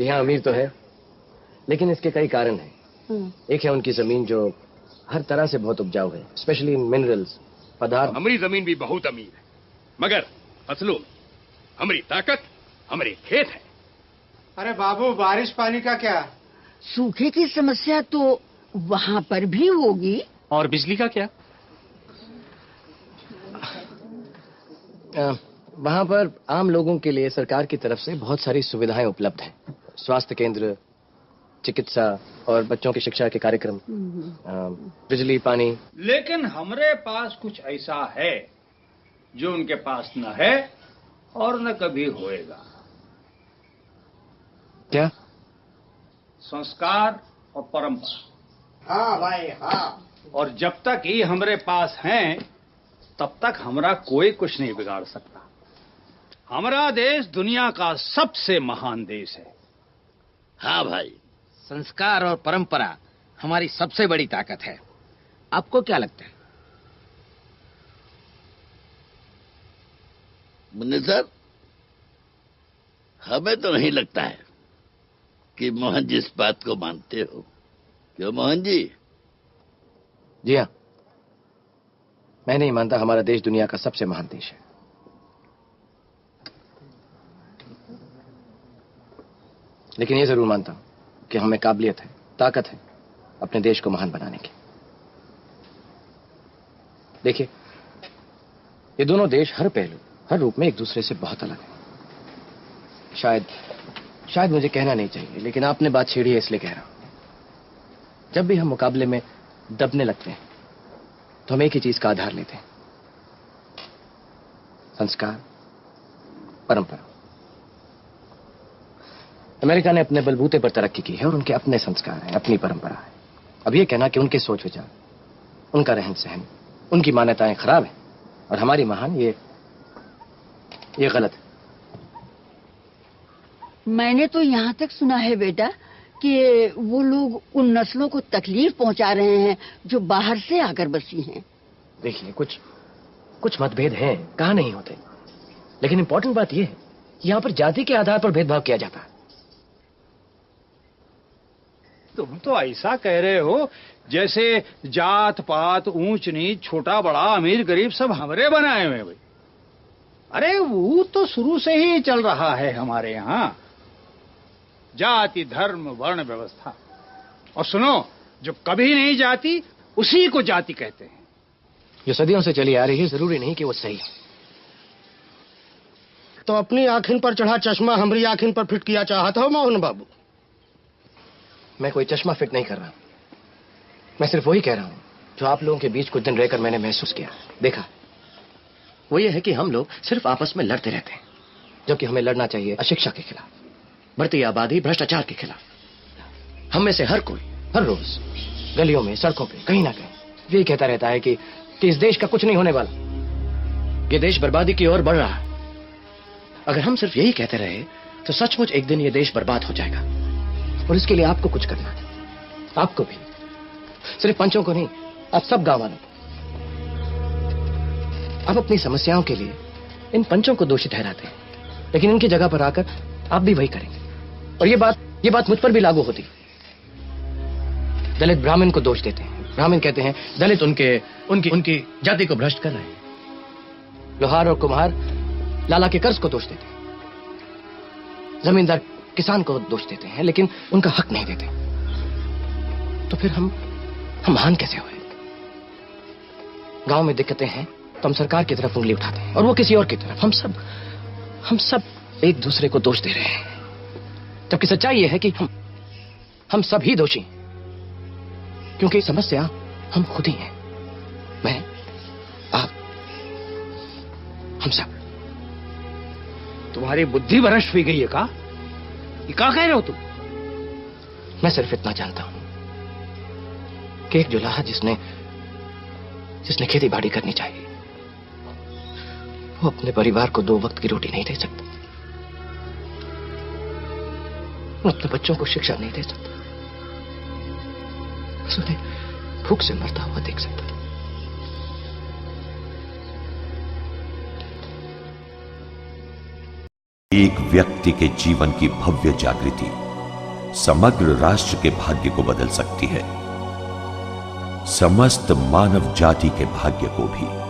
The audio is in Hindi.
जी हाँ, अमीर तो है, लेकिन इसके कई कारण हैं। एक है उनकी जमीन जो हर तरह से बहुत उपजाऊ है, स्पेशली मिनरल्स, पदार्थ। हमारी जमीन भी बहुत अमीर है, मगर फसलों में हमारी ताकत, हमारे खेत है। अरे बाबू, बारिश पानी का क्या? सूखे की समस्या तो वहाँ पर भी होगी। और बिजली का क्या? वहाँ पर आम लोगों के लिए सरकार की तरफ से बहुत सारी सुविधाएं उपलब्ध हैं। स्वास्थ्य केंद्र, चिकित्सा और बच्चों की शिक्षा के कार्यक्रम, बिजली, पानी। लेकिन हमारे पास कुछ ऐसा है जो उनके पास न है और न कभी होएगा। क्या? संस्कार और परंपरा। हाँ भाई हाँ। और जब तक ये हमारे पास हैं, तब तक हमारा कोई कुछ नहीं बिगाड़ सकता। हमारा देश दुनिया का सबसे महान देश है। हाँ भाई, संस्कार और परंपरा हमारी सबसे बड़ी ताकत है। आपको क्या लगता है? मुन्नी सर, हमें तो नहीं लगता है कि मोहन जी इस बात को मानते हो। क्यों मोहन जी? जी हाँ, मैं नहीं मानता हमारा देश दुनिया का सबसे महान देश है। लेकिन ये जरूर मानता हूं कि हमें काबिलियत है, ताकत है अपने देश को महान बनाने की। देखिए, ये दोनों देश हर पहलू, हर रूप में एक दूसरे से बहुत अलग है। शायद मुझे कहना नहीं चाहिए, लेकिन आपने बात छेड़ी है इसलिए कह रहा हूं। जब भी हम मुकाबले में दबने लगते हैं तो हम एक ही चीज का आधार लेते हैं, संस्कार, परंपरा। अमेरिका ने अपने बलबूते पर तरक्की की है और उनके अपने संस्कार हैं, अपनी परंपरा है। अब यह कहना कि उनके सोच विचार, उनका रहन सहन, उनकी मान्यताएं खराब हैं और हमारी महान, ये गलत है। मैंने तो यहाँ तक सुना है बेटा कि वो लोग उन नस्लों को तकलीफ पहुंचा रहे हैं जो बाहर से आकर बसी हैं। देखिए, कुछ मतभेद हैं, कहाँ नहीं होते, लेकिन इंपॉर्टेंट बात यह है कि यहाँ पर जाति के आधार पर भेदभाव किया जाता है। तुम तो ऐसा कह रहे हो जैसे जात पात, ऊंच नीच, छोटा बड़ा, अमीर गरीब सब हमरे बनाए हुए भाई। अरे वो तो शुरू से ही चल रहा है हमारे यहाँ, जाति, धर्म, वर्ण व्यवस्था। और सुनो, जो कभी नहीं जाती उसी को जाति कहते हैं। जो सदियों से चली आ रही है, जरूरी नहीं कि वो सही है। तो अपनी आँखिन पर चढ़ा चश्मा हमारी आँखिन पर फिट किया चाहता हो मोहन बाबू? मैं कोई चश्मा फिट नहीं कर रहा, मैं सिर्फ वही कह रहा हूं जो आप लोगों के बीच कुछ दिन रहकर मैंने महसूस किया, देखा। वो ये है कि हम लोग सिर्फ आपस में लड़ते रहते हैं, जबकि हमें लड़ना चाहिए अशिक्षा के खिलाफ, बढ़ती आबादी, भ्रष्टाचार के खिलाफ। हम में से हर कोई हर रोज गलियों में, सड़कों पे, कहीं ना कहीं यही कहता रहता है कि इस देश का कुछ नहीं होने वाला, ये देश बर्बादी की ओर बढ़ रहा है। अगर हम सिर्फ यही कहते रहे तो सचमुच एक दिन ये देश बर्बाद हो जाएगा। और इसके लिए आपको कुछ करना है, आपको भी, सिर्फ पंचों को नहीं, आप सब गांव वालों को। आप अपनी समस्याओं के लिए इन पंचों को दोषी ठहराते हैं, लेकिन इनकी जगह पर आकर आप भी वही करेंगे। और ये बात मुझ पर भी लागू होती। दलित ब्राह्मण को दोष देते हैं, ब्राह्मण कहते हैं दलित उनकी जाति को भ्रष्ट कर रहे हैं। लोहार और कुम्हार लाला के कर्ज को दोष देते हैं, जमींदार किसान को दोष देते हैं, लेकिन उनका हक नहीं देते। तो फिर हम महान कैसे हुए? गांव में दिक्कतें हैं तो हम सरकार की तरफ उंगली उठाते हैं, और वो किसी और की तरफ। हम सब एक दूसरे को दोष दे रहे हैं, जबकि सच्चाई यह है कि हम सब ही दोषी हैं, क्योंकि समस्या हम खुद ही हैं। मैं, आप, हम सब। तुम्हारी बुद्धि भ्रष्ट हुई गई है का? ये क्या कह रहे हो तुम? मैं सिर्फ इतना जानता हूं कि एक जुलाहा जिसने खेती बाड़ी करनी चाहिए, वो अपने परिवार को 2 वक्त की रोटी नहीं दे सकता, वो अपने बच्चों को शिक्षा नहीं दे सकता, उन्हें भूख से मरता हुआ देख सकता था। एक व्यक्ति के जीवन की भव्य जागृति समग्र राष्ट्र के भाग्य को बदल सकती है, समस्त मानव जाति के भाग्य को भी।